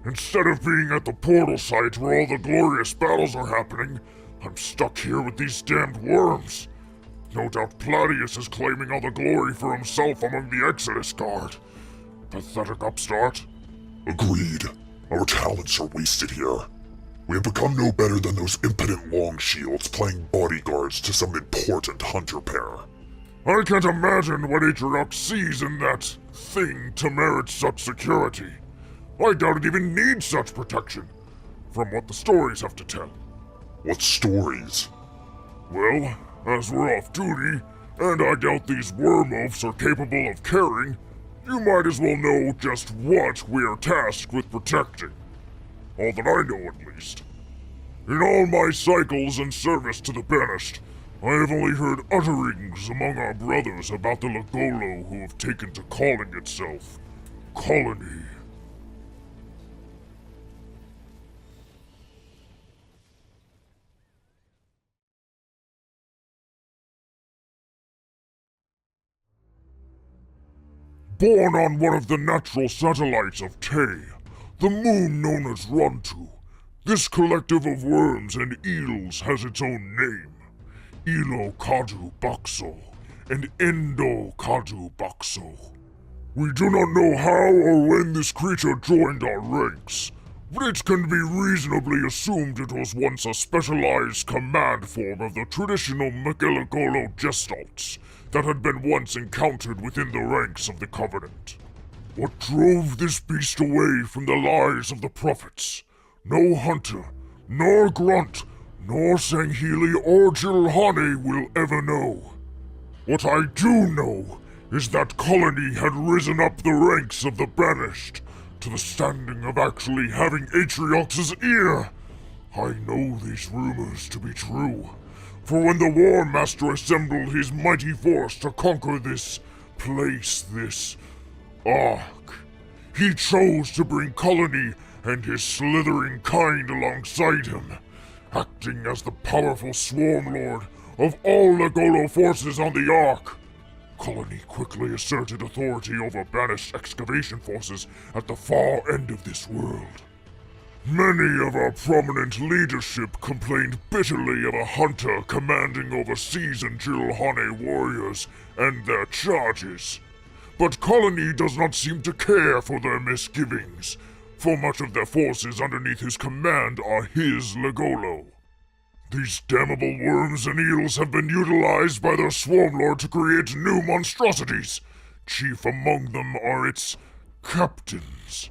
Instead of being at the portal site where all the glorious battles are happening, I'm stuck here with these damned worms. No doubt Platius is claiming all the glory for himself among the Exodus Guard. Pathetic upstart. Agreed. Our talents are wasted here. We have become no better than those impotent Longshields playing bodyguards to some important hunter pair. I can't imagine what Atriox sees in that thing to merit such security. I doubt it even needs such protection, from what the stories have to tell. What stories? Well, as we're off duty, and I doubt these worm-oafs are capable of caring, you might as well know just what we're tasked with protecting. All that I know, at least. In all my cycles and service to the Banished, I have only heard utterings among our brothers about the Lekgolo who have taken to calling itself Colony. Born on one of the natural satellites of Tay, the moon known as Runtu, this collective of worms and eels has its own name. Elo Kadu Baqzo and Endo Kadu Baqzo. We do not know how or when this creature joined our ranks, but it can be reasonably assumed it was once a specialized command form of the traditional Nakai Vodar gestalts that had been once encountered within the ranks of the Covenant. What drove this beast away from the lies of the prophets, no hunter, nor grunt, nor Sanghili or Jilhane will ever know. What I do know is that Colony had risen up the ranks of the Banished to the standing of actually having Atriox's ear. I know these rumors to be true, for when the War Master assembled his mighty force to conquer this place, this Ark, he chose to bring Colony and his slithering kind alongside him, acting as the powerful Swarmlord of all Lekgolo forces on the Ark. Colony quickly asserted authority over Banished excavation forces at the far end of this world. Many of our prominent leadership complained bitterly of a hunter commanding over seasoned Jilhane warriors and their charges. But Colony does not seem to care for their misgivings, for much of their forces underneath his command are his Lekgolo. These damnable worms and eels have been utilized by their Swarmlord to create new monstrosities. Chief among them are its captains.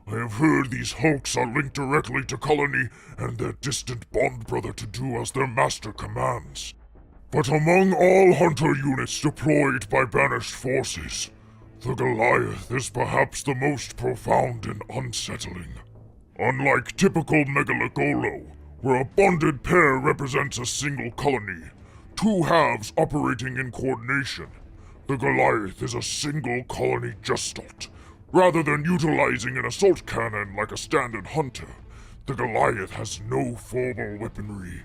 I have heard these hulks are linked directly to Colony and their distant bond brother to do as their master commands. But among all hunter units deployed by Banished forces, the Goliath is perhaps the most profound and unsettling. Unlike typical Lekgolo, where a bonded pair represents a single colony, two halves operating in coordination, the Goliath is a single colony gestalt. Rather than utilizing an assault cannon like a standard hunter, the Goliath has no formal weaponry.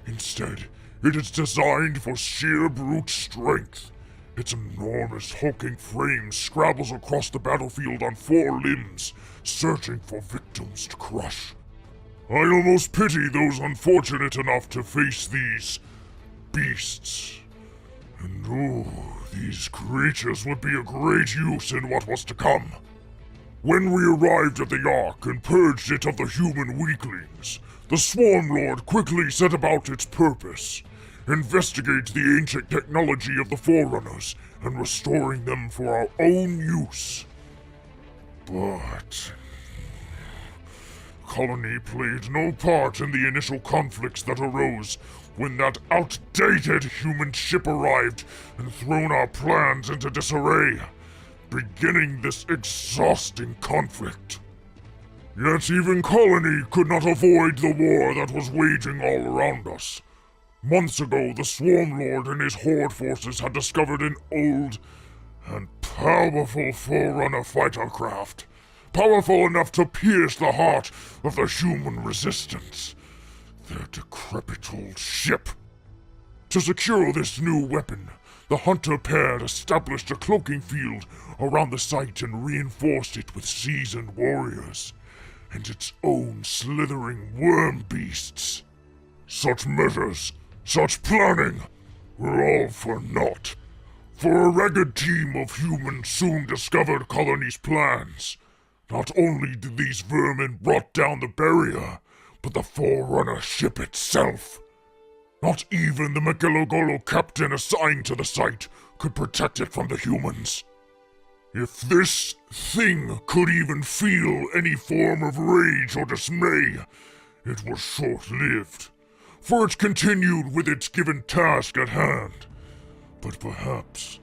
Instead, it is designed for sheer brute strength. Its enormous hulking frame scrabbles across the battlefield on four limbs, searching for victims to crush. I almost pity those unfortunate enough to face these beasts. And these creatures would be a great use in what was to come. When we arrived at the Ark and purged it of the human weaklings, the Swarmlord quickly set about its purpose: investigate the ancient technology of the Forerunners and restoring them for our own use. But Colony played no part in the initial conflicts that arose when that outdated human ship arrived and thrown our plans into disarray, beginning this exhausting conflict. Yet even Colony could not avoid the war that was waging all around us. Months ago, the Swarmlord and his Horde forces had discovered an old and powerful Forerunner fighter craft, powerful enough to pierce the heart of the human resistance. Their decrepit old ship. To secure this new weapon, the hunter pair established a cloaking field around the site and reinforced it with seasoned warriors and its own slithering worm beasts. Such measures, such planning, were all for naught. For a ragged team of humans soon discovered Colony's plans. Not only did these vermin rot down the barrier, but the Forerunner ship itself. Not even the Lekgolo captain assigned to the site could protect it from the humans. If this thing could even feel any form of rage or dismay, it was short-lived, for it continued with its given task at hand, but perhaps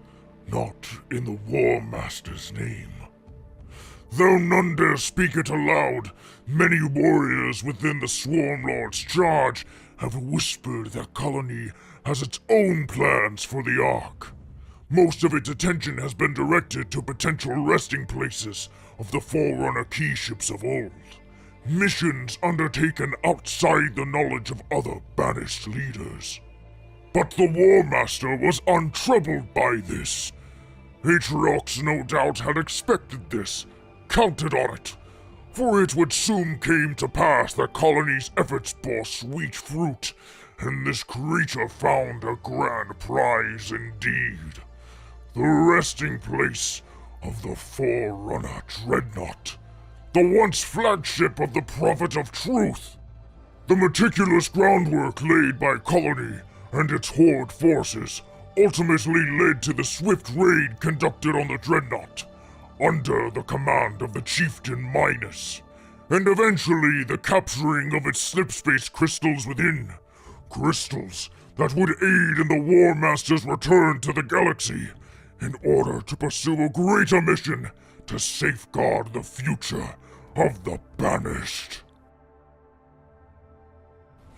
not in the War Master's name. Though none dare speak it aloud, many warriors within the Swarmlord's charge have whispered that Colony has its own plans for the Ark. Most of its attention has been directed to potential resting places of the Forerunner key ships of old. Missions undertaken outside the knowledge of other banished leaders. But the War Master was untroubled by this. Atriox no doubt had expected this, counted on it, for it would soon came to pass that Colony's efforts bore sweet fruit, and this creature found a grand prize indeed. The resting place of the Forerunner Dreadnought, the once flagship of the Prophet of Truth. The meticulous groundwork laid by Colony and its horde forces ultimately led to the swift raid conducted on the Dreadnought, under the command of the chieftain Mathis, and eventually the capturing of its slipspace crystals within. Crystals that would aid in the War Master's return to the galaxy, in order to pursue a greater mission to safeguard the future of the Banished.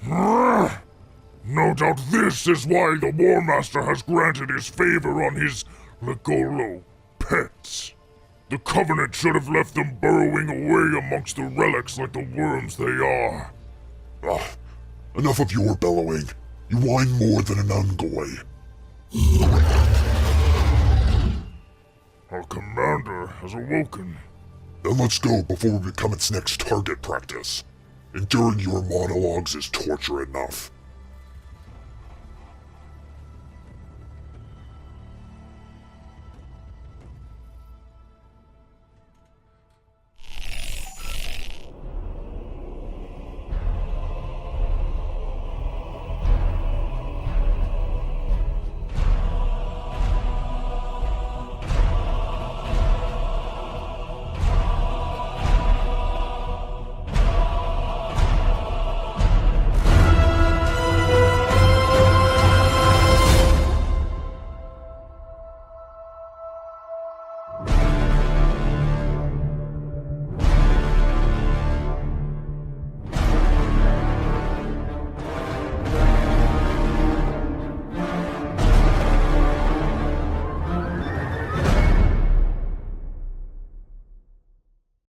No doubt this is why the War Master has granted his favor on his Lekgolo pets. The Covenant should have left them burrowing away amongst the relics like the worms they are. Enough of your bellowing. You whine more than an Ungoy. Our commander has awoken. Then let's go before we become its next target practice. Enduring your monologues is torture enough.